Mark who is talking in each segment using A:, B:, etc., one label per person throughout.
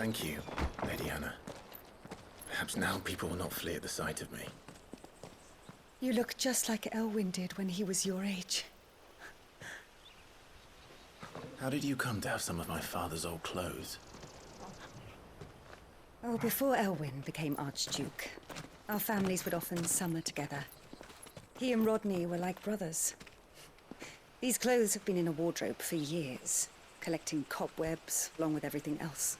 A: Thank you, Lady Hannah. Perhaps now people will not flee at the sight of me.
B: You look just like Elwyn did when he was your age.
A: How did you come to have some of my father's old clothes?
B: Oh, before Elwyn became Archduke, our families would often summer together. He and Rodney were like brothers. These clothes have been in a wardrobe for years, collecting cobwebs along with everything else.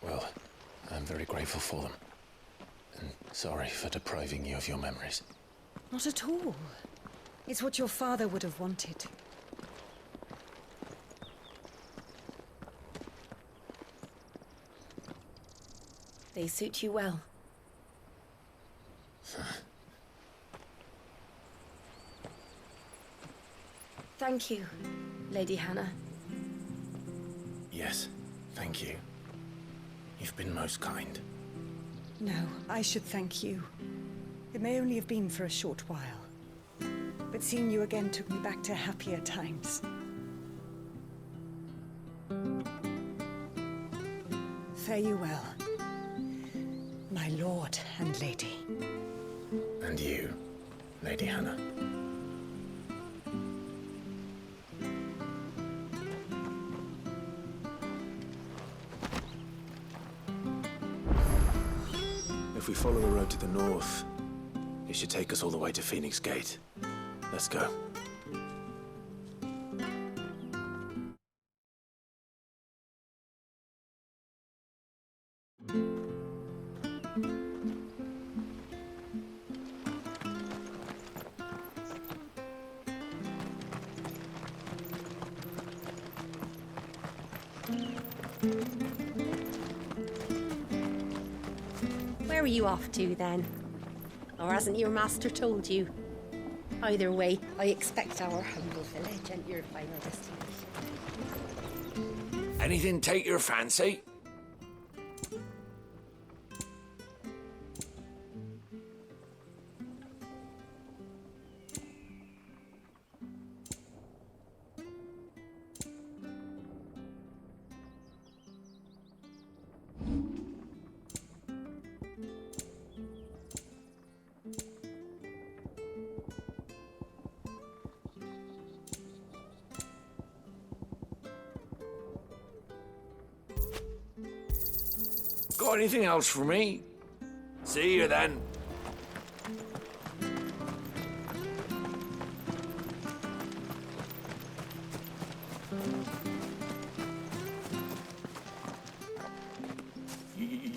A: Well, I'm very grateful for them. And sorry for depriving you of your memories.
B: Not at all. It's what your father would have wanted.
C: They suit you well. Thank you, Lady Hannah.
A: Yes, thank you. You've been most kind.
B: No, I should thank you. It may only have been for a short while, but seeing you again took me back to happier times. Fare you well, my lord and lady.
A: And you, Lady Hannah. If we follow the road to the north, it should take us all the way to Phoenix Gate. Let's go.
C: Where are you off to, then? Or hasn't your master told you? Either way, I expect our humble village and your final destination.
D: Anything take your fancy? Got anything else for me? See you then.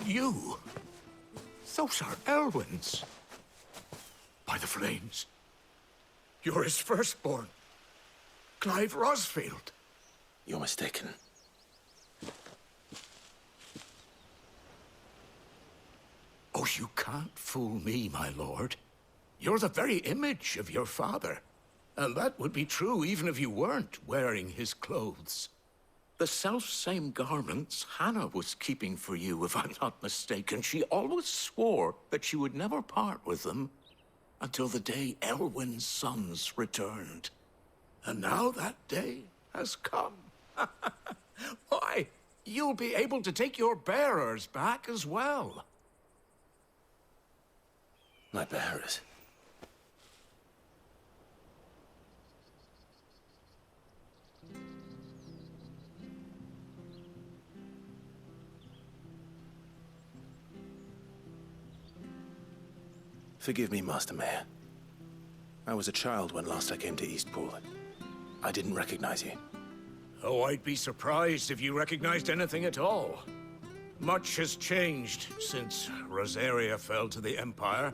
E: You? Those are Elwyn's. By the flames. You're his firstborn. Clive Rosfield.
A: You're mistaken.
E: Oh, you can't fool me, my lord. You're the very image of your father. And that would be true even if you weren't wearing his clothes. The self-same garments Hannah was keeping for you, if I'm not mistaken. She always swore that she would never part with them until the day Elwyn's sons returned. And now that day has come. Why, you'll be able to take your bearers back as well.
A: My bearers. Forgive me, Master Mayor. I was a child when last I came to Eastpool. I didn't recognize you.
E: Oh, I'd be surprised if you recognized anything at all. Much has changed since Rosaria fell to the Empire.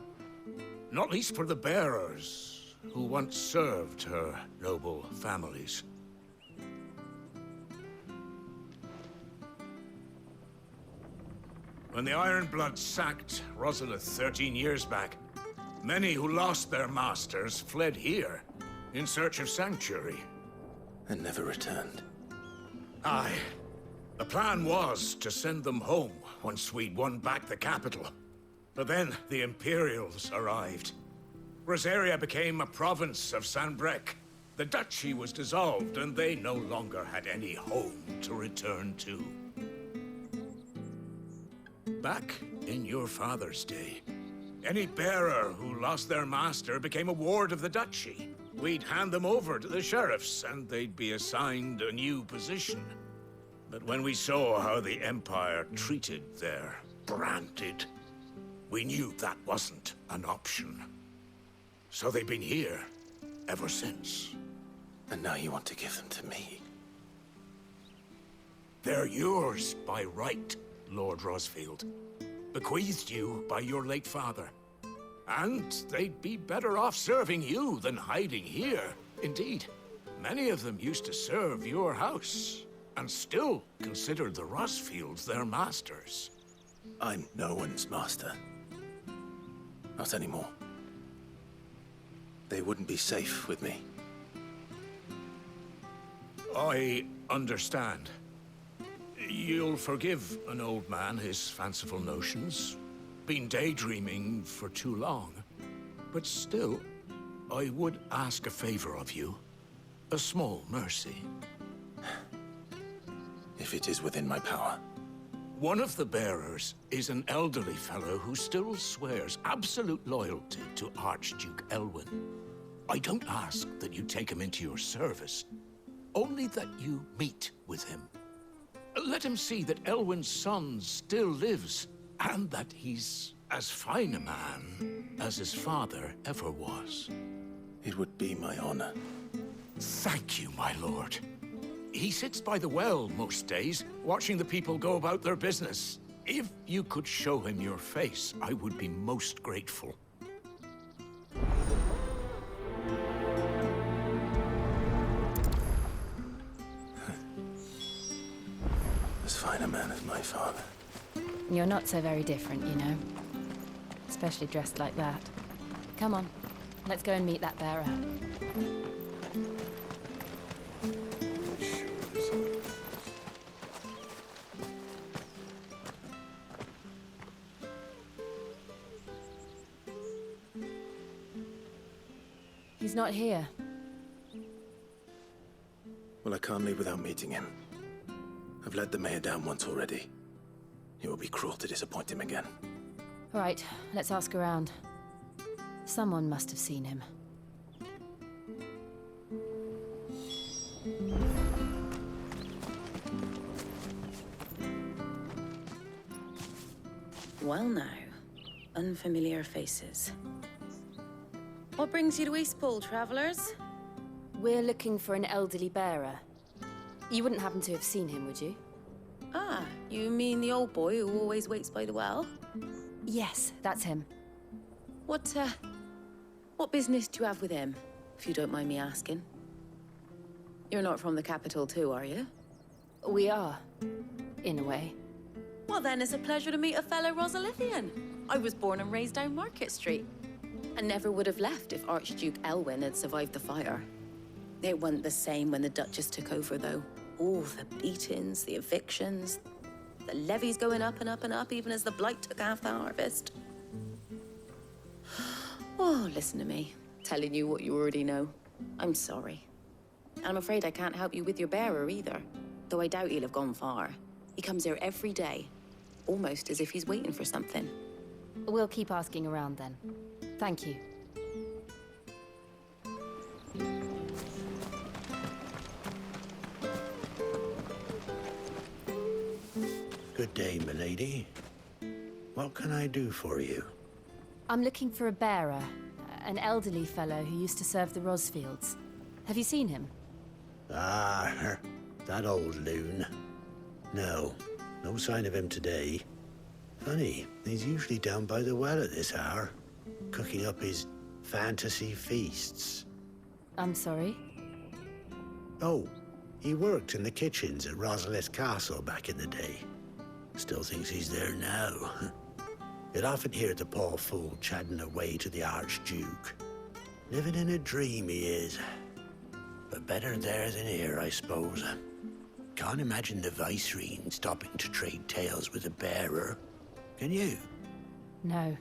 E: Not least for the bearers, who once served her noble families. When the Ironbloods sacked Rosalith 13 years back, many who lost their masters fled here in search of sanctuary.
A: And never returned.
E: Aye. The plan was to send them home once we'd won back the capital. But then the Imperials arrived. Rosaria became a province of Sanbreque, The duchy was dissolved, and they no longer had any home to return to. Back in your father's day, any bearer who lost their master became a ward of the duchy. We'd hand them over to the sheriffs, and they'd be assigned a new position. But when we saw how the Empire treated their branded, we knew that wasn't an option. So they've been here ever since.
A: And now you want to give them to me?
E: They're yours by right, Lord Rosfield. Bequeathed you by your late father. And they'd be better off serving you than hiding here. Indeed, many of them used to serve your house, and still considered the Rosfields their masters.
A: I'm no one's master. Not anymore. They wouldn't be safe with me.
E: I understand. You'll forgive an old man his fanciful notions. Been daydreaming for too long. But still, I would ask a favor of you. A small mercy.
A: If it is within my power.
E: One of the bearers is an elderly fellow who still swears absolute loyalty to Archduke Elwyn. I don't ask that you take him into your service, only that you meet with him. Let him see that Elwyn's son still lives, and that he's as fine a man as his father ever was.
A: It would be my honor.
E: Thank you, my lord. He sits by the well most days, watching the people go about their business. If you could show him your face, I would be most grateful.
A: As fine a man as my father.
F: You're not so very different, you know. Especially dressed like that. Come on, let's go and meet that bearer. He's not here.
A: Well, I can't leave without meeting him. I've let the mayor down once already. It would be cruel to disappoint him again.
F: Right, let's ask around. Someone must have seen him.
G: Well now, unfamiliar faces. What brings you to Eastpool, travelers?
F: We're looking for an elderly bearer. You wouldn't happen to have seen him, would you?
G: Ah, you mean the old boy who always waits by the well?
F: Yes, that's him.
G: What business do you have with him, if you don't mind me asking? You're not from the capital too, are you?
F: We are, in a way.
G: Well then, it's a pleasure to meet a fellow Rosalithian. I was born and raised down Market Street. And never would have left if Archduke Elwyn had survived the fire. It wasn't the same when the Duchess took over, though. All the beatings, the evictions, the levies going up and up and up, even as the Blight took half the harvest. Oh, listen to me, telling you what you already know. I'm sorry. I'm afraid I can't help you with your bearer either, though I doubt he'll have gone far. He comes here every day, almost as if he's waiting for something.
F: We'll keep asking around then. Thank you.
H: Good day, milady. What can I do for you?
F: I'm looking for a bearer, an elderly fellow who used to serve the Rosfields. Have you seen him?
H: Ah, that old loon. No sign of him today. Funny, he's usually down by the well at this hour, cooking up his fantasy feasts.
F: I'm sorry?
H: Oh, he worked in the kitchens at Rosalith Castle back in the day. Still thinks he's there now. You'd often hear the poor fool chatting away to the Archduke. Living in a dream he is. But better there than here, I suppose. Can't imagine the Vicereine stopping to trade tales with a bearer. Can you?
F: No.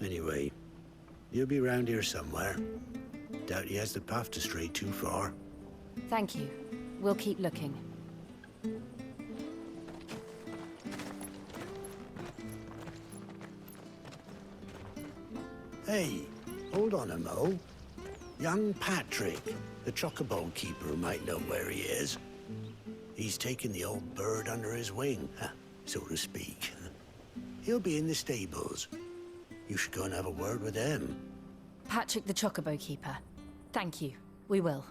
H: Anyway, you'll be round here somewhere. Doubt he has the path to stray too far.
F: Thank you. We'll keep looking.
H: Hey, hold on a mo. Young Patrick, the chocobo keeper, might know where he is. He's taken the old bird under his wing, so to speak. He'll be in the stables. You should go and have a word with him.
F: Patrick the Chocobo Keeper. Thank you. We will.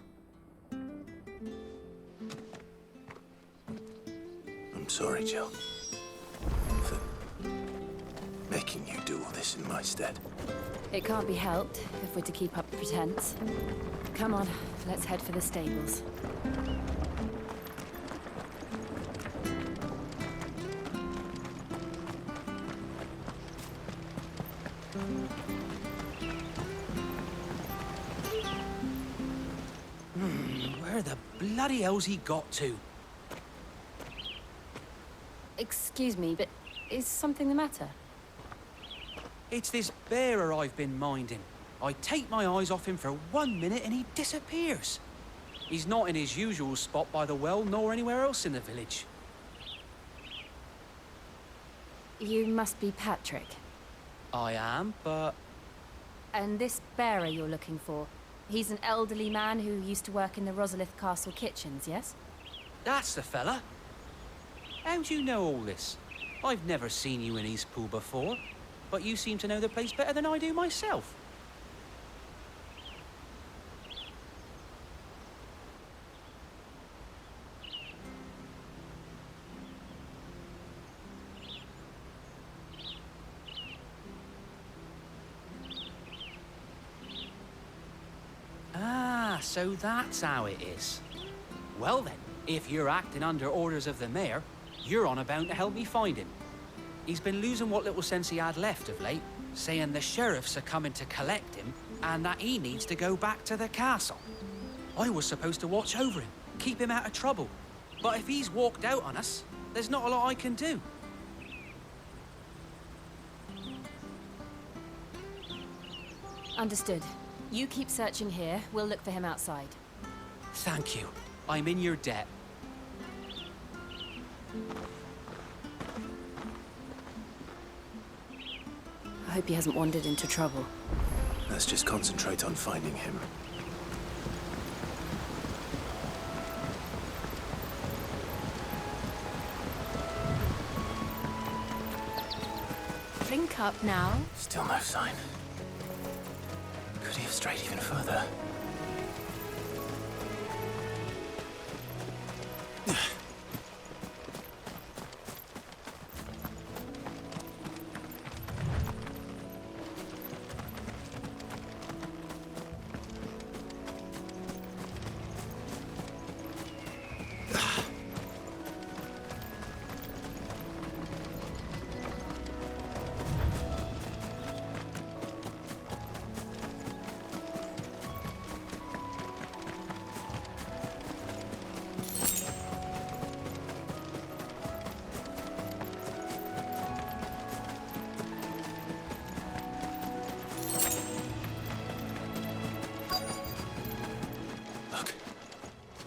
A: I'm sorry, Jill. For making you do all this in my stead.
F: It can't be helped if we're to keep up the pretense. Come on, let's head for the stables.
I: Where the bloody hell's he got to?
F: Excuse me, but is something the matter?
I: It's this bearer I've been minding. I take my eyes off him for 1 minute and he disappears. He's not in his usual spot by the well, nor anywhere else in the village.
F: You must be Patrick.
I: I am, but...
F: And this bearer you're looking for, he's an elderly man who used to work in the Rosalith Castle kitchens, yes?
I: That's the fella. How do you know all this? I've never seen you in Eastpool before, but you seem to know the place better than I do myself. Ah, so that's how it is. Well then, if you're acting under orders of the mayor, you're on about to help me find him. He's been losing what little sense he had left of late, saying the sheriffs are coming to collect him and that he needs to go back to the castle. I was supposed to watch over him, keep him out of trouble. But if he's walked out on us, there's not a lot I can do.
F: Understood. You keep searching here, we'll look for him outside.
I: Thank you. I'm in your debt.
F: I hope he hasn't wandered into trouble.
A: Let's just concentrate on finding him.
C: Drink up now.
A: Still no sign. Could he have strayed even further?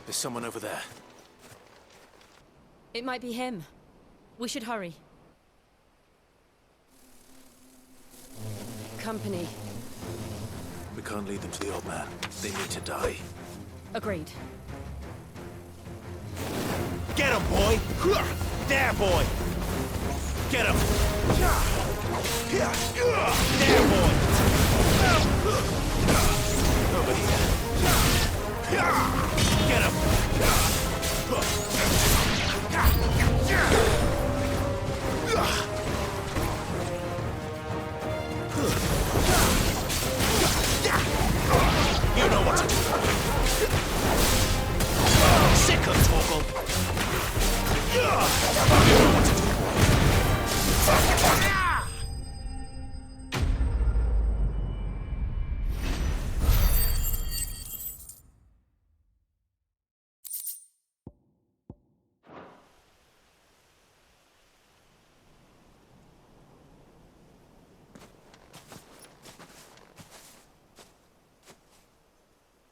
A: There's someone over there.
F: It might be him. We should hurry. Company.
A: We can't lead them to the old man. They need to die.
F: Agreed.
D: Get him, boy! There, boy! Get him! There, boy! Over here. Get him! You know what to do. Sick of Torgal. You know what to do.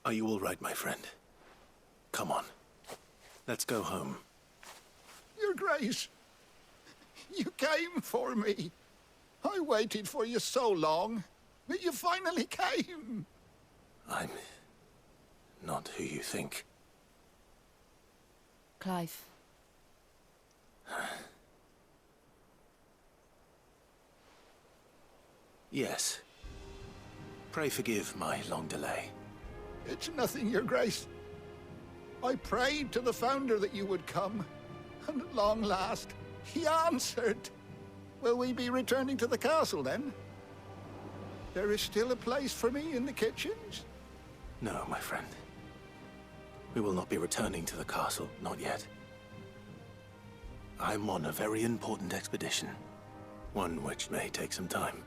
A: Are you all right, my friend? Come on. Let's go home.
J: Your Grace, you came for me. I waited for you so long, but you finally came.
A: I'm not who you think.
F: Clive.
A: Yes. Pray forgive my long delay.
J: It's nothing, Your Grace. I prayed to the Founder that you would come, and at long last, he answered. Will we be returning to the castle, then? There is still a place for me in the kitchens?
A: No, my friend. We will not be returning to the castle, not yet. I'm on a very important expedition. One which may take some time.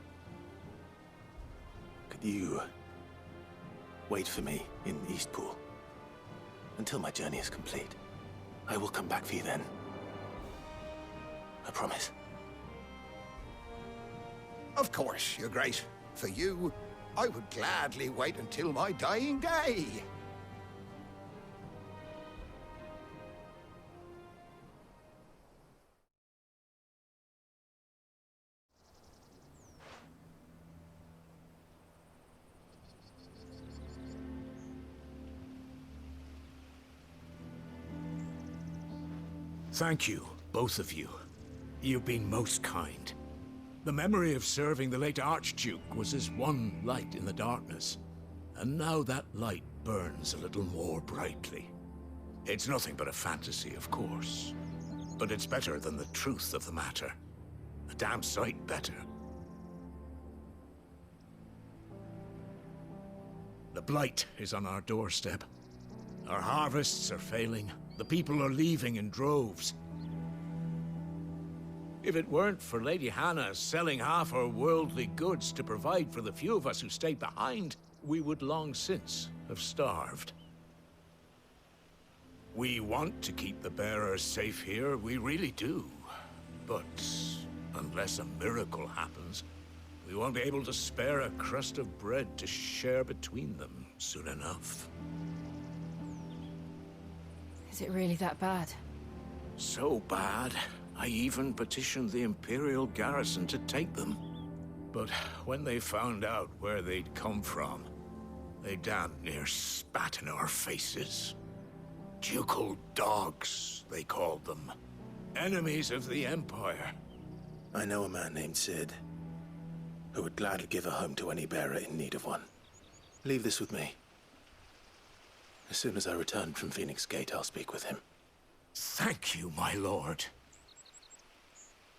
A: Could you wait for me in Eastpool until my journey is complete? I will come back for you then. I promise.
J: Of course, Your Grace. For you, I would gladly wait until my dying day.
E: Thank you, both of you. You've been most kind. The memory of serving the late Archduke was as one light in the darkness, and now that light burns a little more brightly. It's nothing but a fantasy, of course, but it's better than the truth of the matter. A damn sight better. The Blight is on our doorstep. Our harvests are failing. The people are leaving in droves. If it weren't for Lady Hannah selling half her worldly goods to provide for the few of us who stayed behind, we would long since have starved. We want to keep the bearers safe here, we really do. But unless a miracle happens, we won't be able to spare a crust of bread to share between them soon enough.
F: Is it really that bad?
E: So bad, I even petitioned the Imperial garrison to take them. But when they found out where they'd come from, they damn near spat in our faces. Ducal dogs, they called them. Enemies of the Empire.
A: I know a man named Cid, who would gladly give a home to any bearer in need of one. Leave this with me. As soon as I return from Phoenix Gate, I'll speak with him.
E: Thank you, my lord.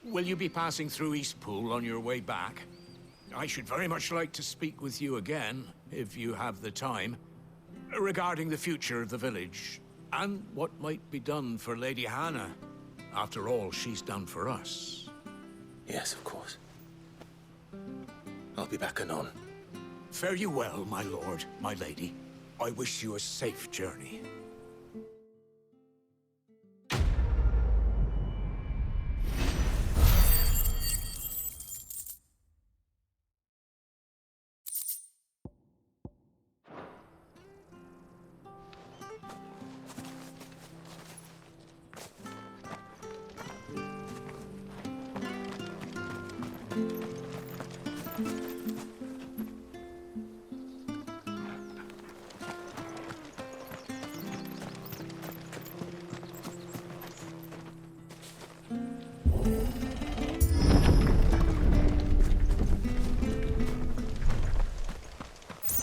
E: Will you be passing through Eastpool on your way back? I should very much like to speak with you again, if you have the time, regarding the future of the village, and what might be done for Lady Hannah, after all she's done for us.
A: Yes, of course. I'll be back anon.
E: Fare you well, my lord, my lady. I wish you a safe journey.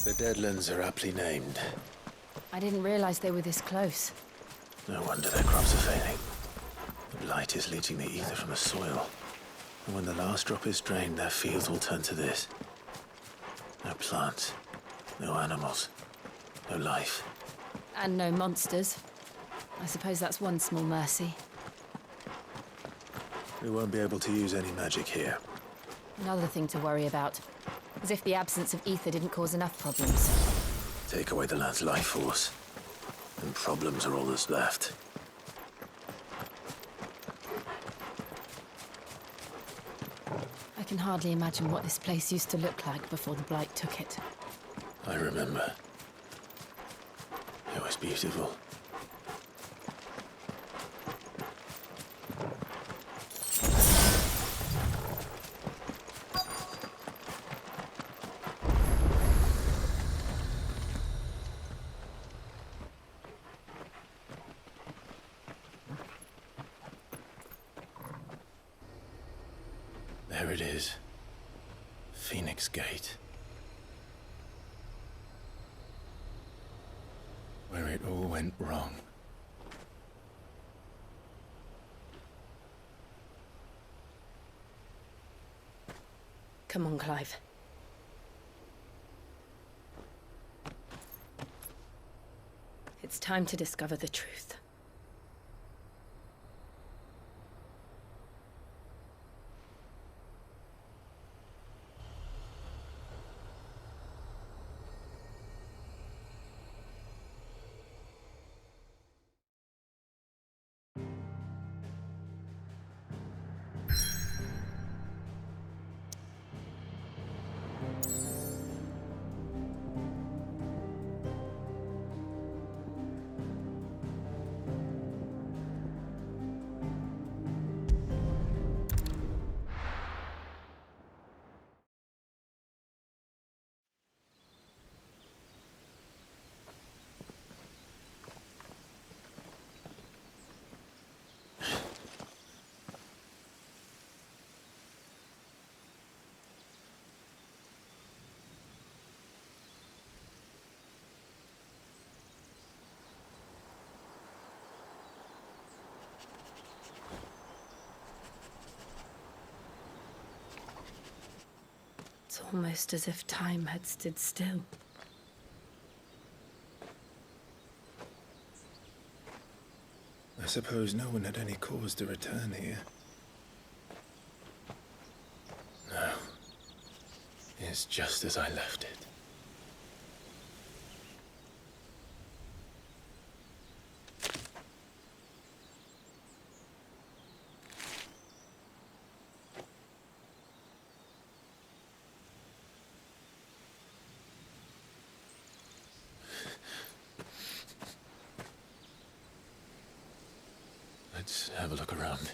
A: The Deadlands are aptly named.
F: I didn't realize they were this close.
A: No wonder their crops are failing. The Blight is leaching the ether from the soil. And when the last drop is drained, their fields will turn to this. No plants, no animals, no life.
F: And no monsters. I suppose that's one small mercy.
A: We won't be able to use any magic here.
F: Another thing to worry about. As if the absence of ether didn't cause enough problems.
A: Take away the lad's life force, and problems are all that's left.
F: I can hardly imagine what this place used to look like before the Blight took it.
A: I remember. beautiful. There it is. Phoenix Gate. Where it all went wrong.
F: Come on, Clive. It's time to discover the truth. It's almost as if time had stood still.
A: I suppose no one had any cause to return here. No. It's just as I left it. Let's have a look around.